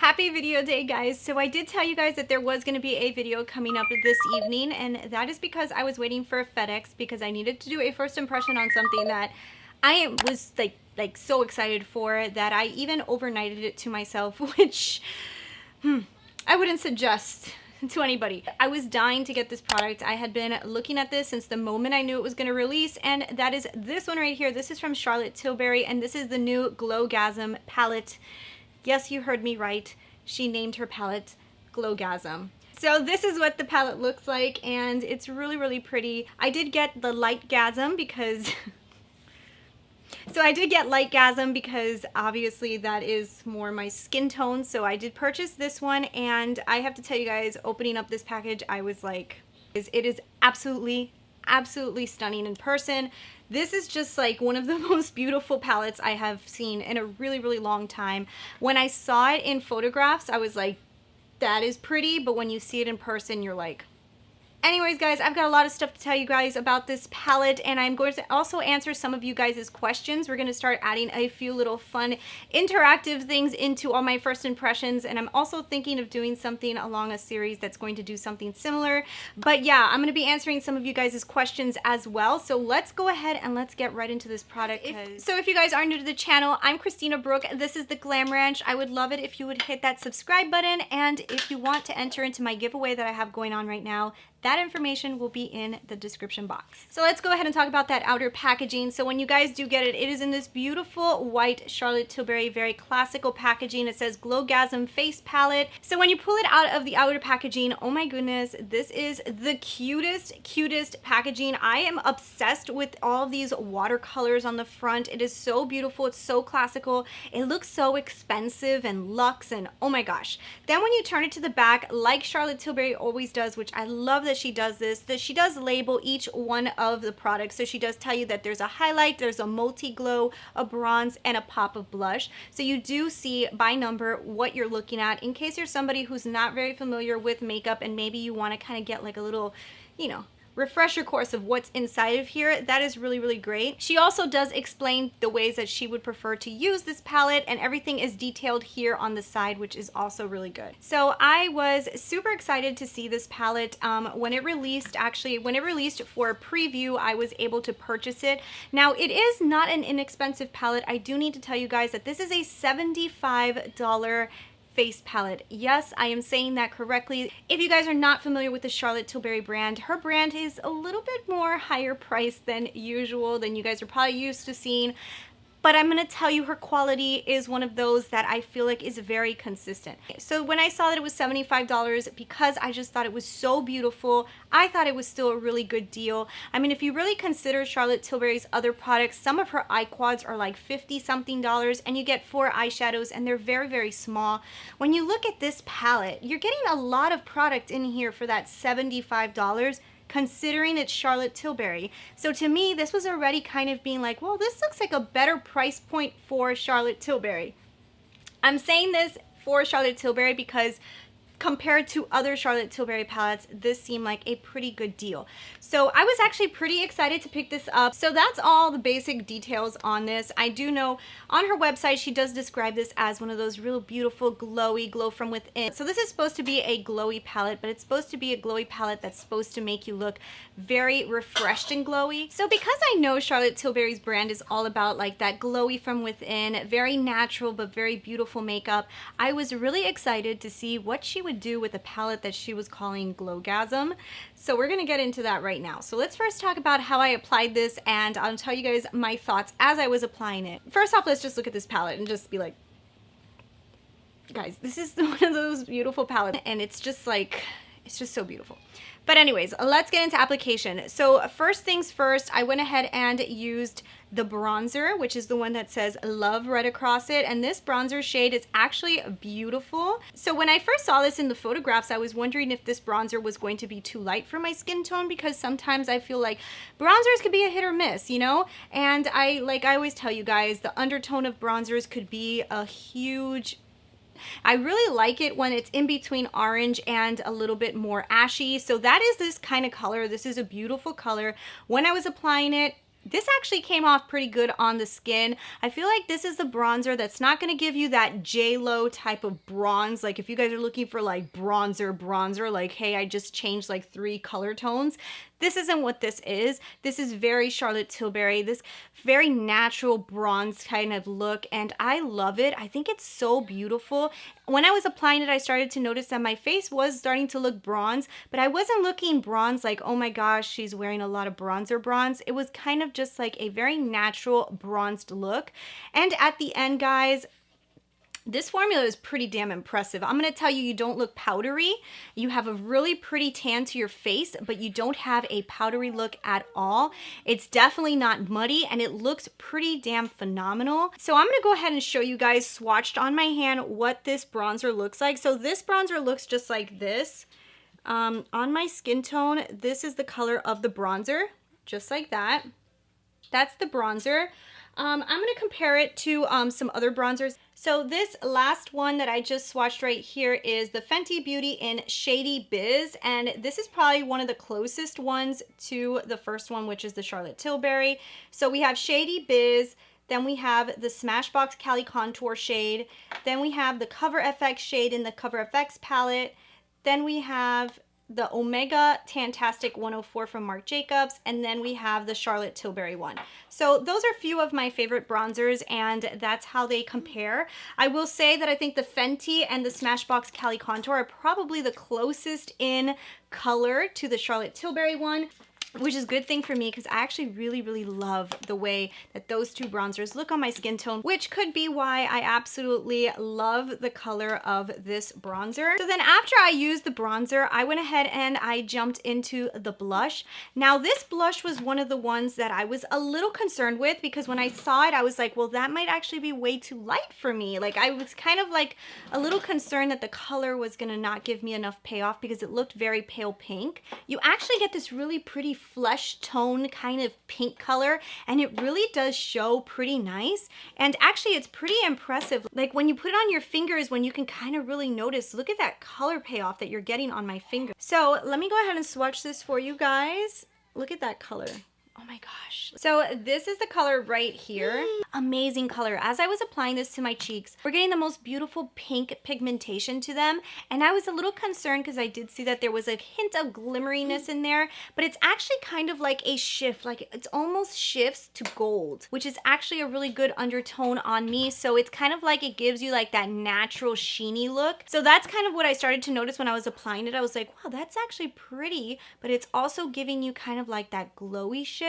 Happy video day, guys. So I did tell you guys that there was going to be a video coming up this evening, and that is because I was waiting for FedEx because I needed to do a first impression on something that I was like so excited for that I even overnighted it to myself, which I wouldn't suggest to anybody. I was dying to get this product. I had been looking at this since the moment I knew it was going to release, and that is this one right here. This is from Charlotte Tilbury, and this is the new GLOWgasm palette. Yes, you heard me right. She named her palette GLOWgasm. So this is what the palette looks like, and it's really, really pretty. I did get the Lightgasm because because obviously that is more my skin tone. So I did purchase this one, and I have to tell you guys, opening up this package, I was like, it is absolutely stunning in person. This is just like one of the most beautiful palettes I have seen in a really, really long time. When I saw it in photographs, I was like, that is pretty, but when you see it in person, you're like... Anyways, guys, I've got a lot of stuff to tell you guys about this palette, and I'm going to also answer some of you guys' questions. We're going to start adding a few little fun interactive things into all my first impressions, and I'm also thinking of doing something along a series that's going to do something similar. But yeah, I'm going to be answering some of you guys' questions as well. So let's go ahead and let's get right into this product. So if you guys are new to the channel, I'm Christina Brooke. This is the Glam Ranch. I would love it if you would hit that subscribe button, and if you want to enter into my giveaway that I have going on right now, that information will be in the description box. So let's go ahead and talk about that outer packaging. So when you guys do get it, it is in this beautiful white Charlotte Tilbury, very classical packaging. It says GLOWgasm face palette. So when you pull it out of the outer packaging, oh my goodness, this is the cutest packaging. I am obsessed with all of these watercolors on the front. It is so beautiful. It's so classical. It looks so expensive and luxe, and oh my gosh. Then when you turn it to the back, like Charlotte Tilbury always does, which I love that she does this, that she does label each one of the products. So she does tell you that there's a highlight, there's a multi-glow, a bronze, and a pop of blush. So you do see by number what you're looking at in case you're somebody who's not very familiar with makeup and maybe you want to kind of get like a little, you know, refresher course of what's inside of here. That is really, really great. She also does explain the ways that she would prefer to use this palette, and everything is detailed here on the side, which is also really good. So I was super excited to see this palette. When it released, actually, when it released for a preview, I was able to purchase it. Now, it is not an inexpensive palette. I do need to tell you guys that this is a $75 face palette. Yes, I am saying that correctly. If you guys are not familiar with the Charlotte Tilbury brand, her brand is a little bit more higher priced than usual, than you guys are probably used to seeing. But I'm going to tell you her quality is one of those that I feel like is very consistent. So when I saw that it was $75, because I just thought it was so beautiful, I thought it was still a really good deal. I mean, if you really consider Charlotte Tilbury's other products, some of her eye quads are like $50-something, and you get 4 eyeshadows, and they're very, very small. When you look at this palette, you're getting a lot of product in here for that $75. Considering it's Charlotte Tilbury. So to me, this was already kind of being like, well, this looks like a better price point for Charlotte Tilbury. I'm saying this for Charlotte Tilbury because compared to other Charlotte Tilbury palettes, this seemed like a pretty good deal. So I was actually pretty excited to pick this up. So that's all the basic details on this. I do know on her website, she does describe this as one of those real beautiful, glowy, glow from within. So this is supposed to be a glowy palette, but it's supposed to be a glowy palette that's supposed to make you look very refreshed and glowy. So because I know Charlotte Tilbury's brand is all about like that glowy from within, very natural, but very beautiful makeup, I was really excited to see what she would do with a palette that she was calling GLOWgasm. So we're going to get into that right now. So let's first talk about how I applied this, and I'll tell you guys my thoughts as I was applying it. First off, let's just look at this palette and just be like, guys, this is one of those beautiful palettes, and it's just like, it's just so beautiful. But anyways, let's get into application. So first things first, I went ahead and used the bronzer, which is the one that says Love right across it. And this bronzer shade is actually beautiful. So when I first saw this in the photographs, I was wondering if this bronzer was going to be too light for my skin tone, because sometimes I feel like bronzers could be a hit or miss, you know? And I always tell you guys, the undertone of bronzers could be a huge... I really like it when it's in between orange and a little bit more ashy. So that is this kind of color. This is a beautiful color. When I was applying it, This actually came off pretty good on the skin. I feel like this is the bronzer that's not going to give you that J-Lo type of bronze. Like if you guys are looking for like bronzer, like, hey, I just changed like 3 color tones. This isn't what this is. This is very Charlotte Tilbury, this very natural bronze kind of look, and I love it. I think it's so beautiful. When I was applying it, I started to notice that my face was starting to look bronze, but I wasn't looking bronze like, oh my gosh, she's wearing a lot of bronzer bronze. It was kind of just like a very natural bronzed look. And at the end, guys, this formula is pretty damn impressive. I'm gonna tell you, you don't look powdery. You have a really pretty tan to your face, but you don't have a powdery look at all. It's definitely not muddy, and it looks pretty damn phenomenal. So I'm gonna go ahead and show you guys swatched on my hand what this bronzer looks like. So this bronzer looks just like this. On my skin tone, this is the color of the bronzer, just like that. That's the bronzer. I'm going to compare it to some other bronzers. So this last one that I just swatched right here is the Fenty Beauty in Shady Biz, and this is probably one of the closest ones to the first one, which is the Charlotte Tilbury. So we have Shady Biz, then we have the Smashbox Cali Contour shade, then we have the Cover FX shade in the Cover FX palette, then we have the Omega Tantastic 104 from Marc Jacobs, and then we have the Charlotte Tilbury one. So those are a few of my favorite bronzers, and that's how they compare. I will say that I think the Fenty and the Smashbox Cali Contour are probably the closest in color to the Charlotte Tilbury one, which is a good thing for me because I actually really love the way that those two bronzers look on my skin tone, which could be why I absolutely love the color of this bronzer. So then after I used the bronzer, I went ahead and I jumped into the blush. Now this blush was one of the ones that I was a little concerned with because when I saw it, I was like, well, that might actually be way too light for me. Like I was kind of like a little concerned that the color was gonna not give me enough payoff because it looked very pale pink. You actually get this really pretty flesh tone kind of pink color, and it really does show pretty nice, and actually it's pretty impressive. Like when you put it on your fingers, when you can kind of really notice, look at that color payoff that you're getting on my finger. So let me go ahead and swatch this for you guys. Look at that color. Oh my gosh. So this is the color right here. Amazing color. As I was applying this to my cheeks, we're getting the most beautiful pink pigmentation to them. And I was a little concerned because I did see that there was a hint of glimmeriness in there, but it's actually kind of like a shift. Like it's almost shifts to gold, which is actually a really good undertone on me. So it's kind of like it gives you like that natural sheeny look. So that's kind of what I started to notice when I was applying it. I was like, wow, that's actually pretty, but it's also giving you kind of like that glowy shift.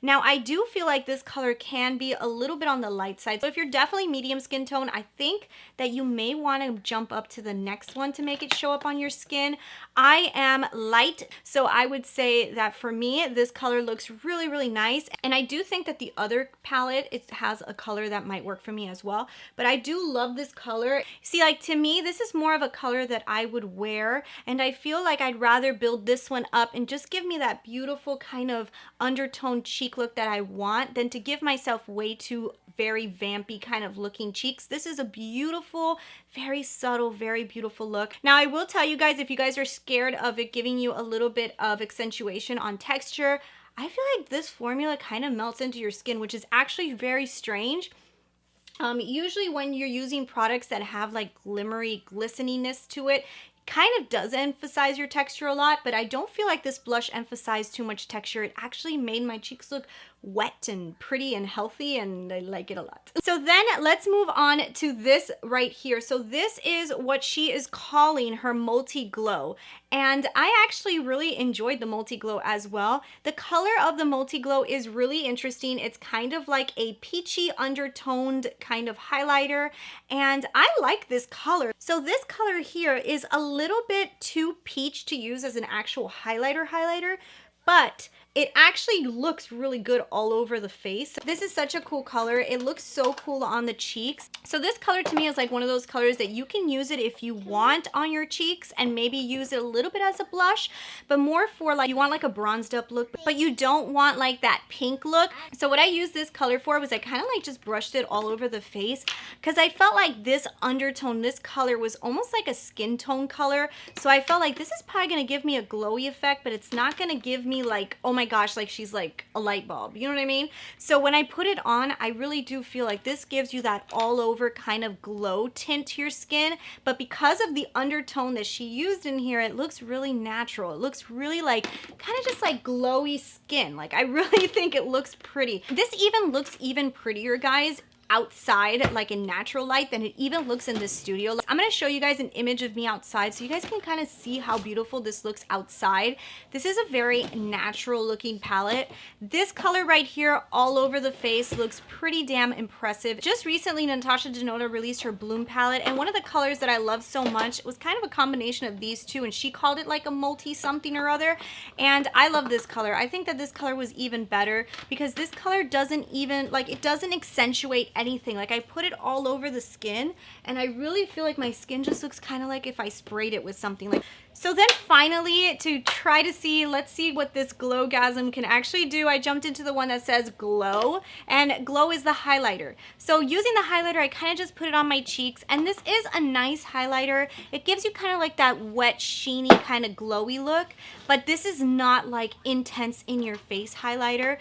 Now I do feel like this color can be a little bit on the light side. So if you're definitely medium skin tone, I think that you may want to jump up to the next one to make it show up on your skin. I am light, so I would say that for me, this color looks really nice. And I do think that the other palette, it has a color that might work for me as well. But I do love this color. See, like to me, this is more of a color that I would wear. And I feel like I'd rather build this one up and just give me that beautiful kind of undertone cheek look that I want than to give myself way too very vampy kind of looking cheeks. This is a beautiful, very subtle, very beautiful look. Now I will tell you guys, if you guys are scared of it giving you a little bit of accentuation on texture, I feel like this formula kind of melts into your skin, which is actually very strange. Usually when you're using products that have like glimmery glisteniness to it, kind of does emphasize your texture a lot, but I don't feel like this blush emphasized too much texture. It actually made my cheeks look wet and pretty and healthy, and I like it a lot. So then let's move on to this right here. So this is what she is calling her multi-glow, and I actually really enjoyed the multi-glow as well. The color of the multi-glow is really interesting. It's kind of like a peachy undertoned kind of highlighter, and I like this color. So this color here is a little bit too peach to use as an actual highlighter, but it actually looks really good all over the face. This is such a cool color. It looks so cool on the cheeks. So this color to me is like one of those colors that you can use it if you want on your cheeks and maybe use it a little bit as a blush, but more for like you want like a bronzed up look, but you don't want like that pink look. So what I used this color for was I kind of like just brushed it all over the face because I felt like this undertone, this color was almost like a skin tone color. So I felt like this is probably going to give me a glowy effect, but it's not going to give me me like, oh my gosh, like she's like a light bulb. You know what I mean? So when I put it on, I really do feel like this gives you that all over kind of glow tint to your skin. But because of the undertone that she used in here, it looks really natural. It looks really like kind of just like glowy skin. Like I really think it looks pretty. This even looks even prettier, guys, outside, like in natural light, than it even looks in the studio. I'm going to show you guys an image of me outside so you guys can kind of see how beautiful this looks outside. This is a very natural looking palette. This color right here all over the face looks pretty damn impressive. Just recently, Natasha Denona released her Bloom palette, and one of the colors that I love so much was kind of a combination of these two, and she called it like a multi something or other, and I love this color. I think that this color was even better because this color doesn't even, like, it doesn't accentuate anything. Like I put it all over the skin, and I really feel like my skin just looks kind of like if I sprayed it with something. Like, so then finally, to try to see, let's see what this Glowgasm can actually do, I jumped into the one that says Glow, and Glow is the highlighter. So using the highlighter, I kind of just put it on my cheeks, and this is a nice highlighter. It gives you kind of like that wet, sheeny, kind of glowy look, but this is not like intense in your face highlighter.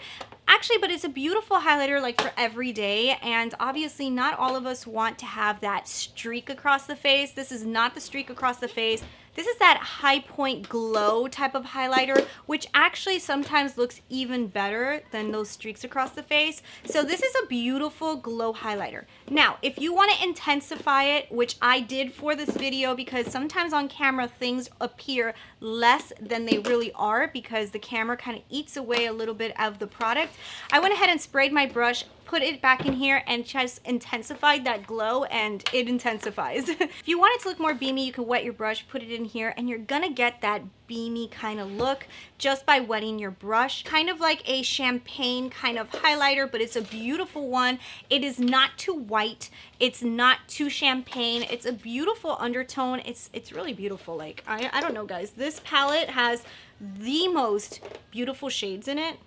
Actually, but it's a beautiful highlighter like for every day, and obviously not all of us want to have that streak across the face. This is not the streak across the face. This is that high point glow type of highlighter, which actually sometimes looks even better than those streaks across the face. So this is a beautiful glow highlighter. Now, if you want to intensify it, which I did for this video, because sometimes on camera things appear less than they really are because the camera kind of eats away a little bit of the product, I went ahead and sprayed my brush, put it back in here, and just intensified that glow, and it intensifies. If you want it to look more beamy, you can wet your brush, put it in here, and you're gonna get that beamy kind of look just by wetting your brush. Kind of like a champagne kind of highlighter, but it's a beautiful one. It is not too white, it's not too champagne, it's a beautiful undertone. It's really beautiful. Like I don't know, guys, this palette has the most beautiful shades in it.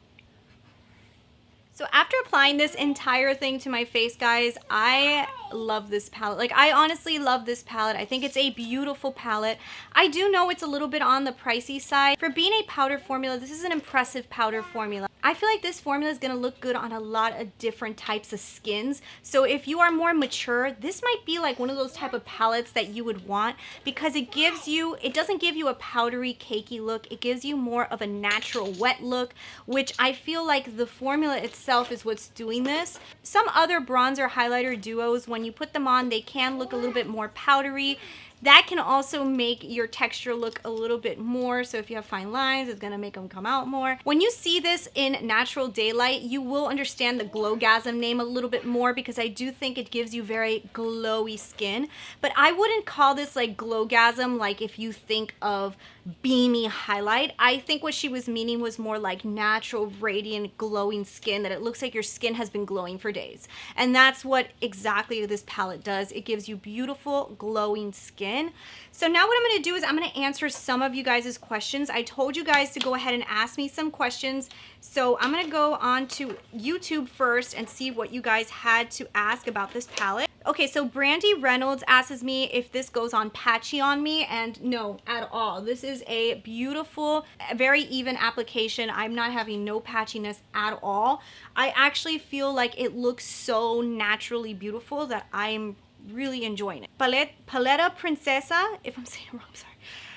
So after applying this entire thing to my face, guys, I love this palette. Like, I honestly love this palette. I think it's a beautiful palette. I do know it's a little bit on the pricey side. For being a powder formula, this is an impressive powder formula. I feel like this formula is gonna look good on a lot of different types of skins. So if you are more mature, this might be like one of those type of palettes that you would want, because it gives you, it doesn't give you a powdery, cakey look. It gives you more of a natural wet look, which I feel like the formula itself is what's doing this. Some other bronzer highlighter duos, when you put them on, they can look a little bit more powdery. That can also make your texture look a little bit more. So if you have fine lines, it's gonna make them come out more. When you see this in natural daylight, you will understand the Glowgasm name a little bit more, because I do think it gives you very glowy skin. But I wouldn't call this like Glowgasm like if you think of beamy highlight. I think what she was meaning was more like natural, radiant, glowing skin, that it looks like your skin has been glowing for days. And that's what exactly this palette does. It gives you beautiful, glowing skin. So now what I'm going to do is I'm going to answer some of you guys' questions. I told you guys to go ahead and ask me some questions. So I'm going to go on to YouTube first and see what you guys had to ask about this palette. Okay, so Brandy Reynolds asks me if this goes on patchy on me, and no, at all. This is a beautiful, very even application. I'm not having no patchiness at all. I actually feel like it looks so naturally beautiful that I'm really enjoying it. Paleta Princesa, if I'm saying it wrong, I'm sorry.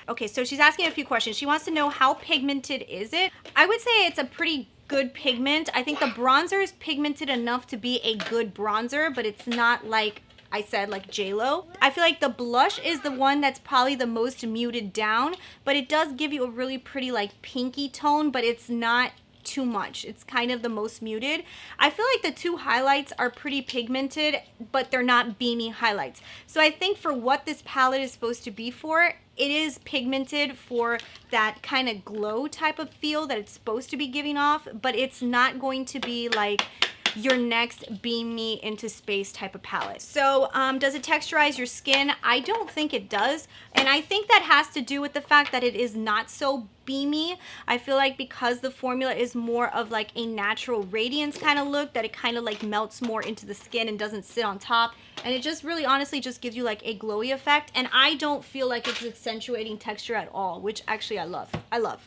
Okay, so she's asking a few questions. She wants to know, how pigmented is it? I would say it's a pretty good pigment. I think the bronzer is pigmented enough to be a good bronzer, but it's not like I said, like J-Lo. I feel like the blush is the one that's probably the most muted down, but it does give you a really pretty like pinky tone, but it's not too much. It's kind of the most muted. I feel like the two highlights are pretty pigmented, but they're not beamy highlights. So I think for what this palette is supposed to be for, it is pigmented for that kind of glow type of feel that it's supposed to be giving off, but it's not going to be like your next beam me into space type of palette. So does it texturize your skin? I don't think it does. And I think that has to do with the fact that it is not so beamy. I feel like because the formula is more of like a natural radiance kind of look, that it kind of like melts more into the skin and doesn't sit on top. And it just really honestly just gives you like a glowy effect. And I don't feel like it's accentuating texture at all, which actually I love. I love.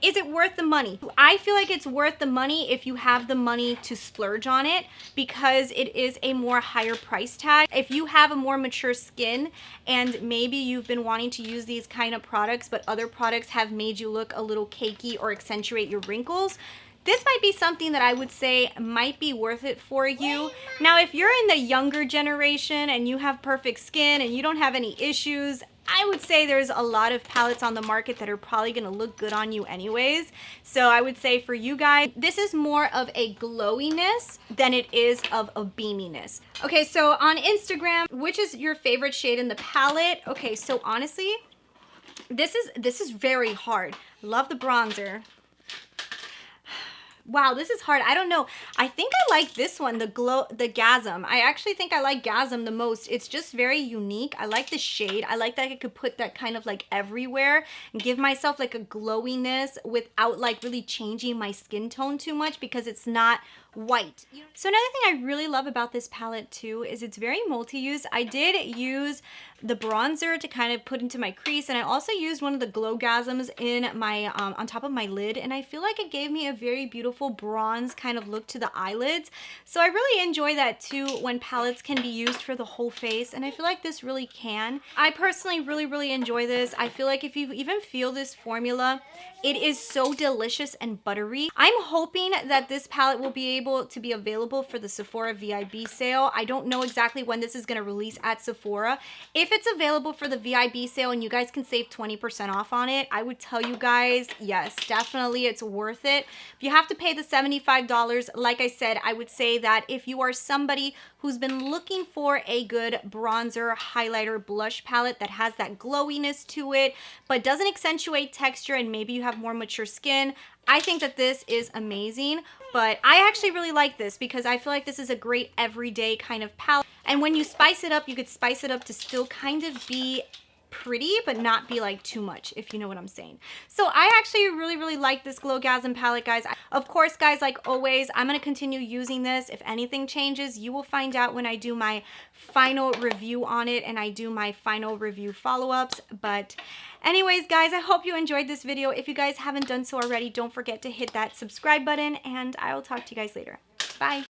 Is it worth the money? I feel like it's worth the money if you have the money to splurge on it, because it is a more higher price tag. If you have a more mature skin and maybe you've been wanting to use these kind of products, but other products have made you look a little cakey or accentuate your wrinkles, this might be something that I would say might be worth it for you. Now, if you're in the younger generation and you have perfect skin and you don't have any issues, I would say there's a lot of palettes on the market that are probably gonna look good on you anyways. So I would say for you guys, this is more of a glowiness than it is of a beaminess. Okay, so on Instagram, which is your favorite shade in the palette? Okay, so honestly, this is very hard. Love the bronzer. Wow, this is hard. I don't know. I think I like this one, the Gasm. I actually think I like Gasm the most. It's just very unique. I like the shade. I like that I could put that kind of like everywhere and give myself like a glowiness without like really changing my skin tone too much, because it's not white. So another thing I really love about this palette too is it's very multi-use. I did use the bronzer to kind of put into my crease, and I also used one of the Glowgasms in my on top of my lid, and I feel like it gave me a very beautiful bronze kind of look to the eyelids. So I really enjoy that too when palettes can be used for the whole face, and I feel like this really can. I personally really enjoy this. I feel like if you even feel this formula, it is so delicious and buttery. I'm hoping that this palette will be able to be available for the Sephora VIB sale. I don't know exactly when this is going to release at Sephora. If it's available for the VIB sale and you guys can save 20% off on it, I would tell you guys, yes, definitely it's worth it. If you have to pay the $75, like I said, I would say that if you are somebody who's been looking for a good bronzer, highlighter, blush palette that has that glowiness to it, but doesn't accentuate texture, and maybe you have more mature skin, I think that this is amazing. But I actually really like this because I feel like this is a great everyday kind of palette. And when you spice it up, you could spice it up to still kind of be pretty, but not be like too much, if you know what I'm saying. So I actually really like this Glowgasm palette, guys. Of course, guys, like always, I'm going to continue using this. If anything changes, you will find out when I do my final review on it and I do my final review follow-ups. But anyways, guys, I hope you enjoyed this video. If you guys haven't done so already, don't forget to hit that subscribe button, and I will talk to you guys later. Bye.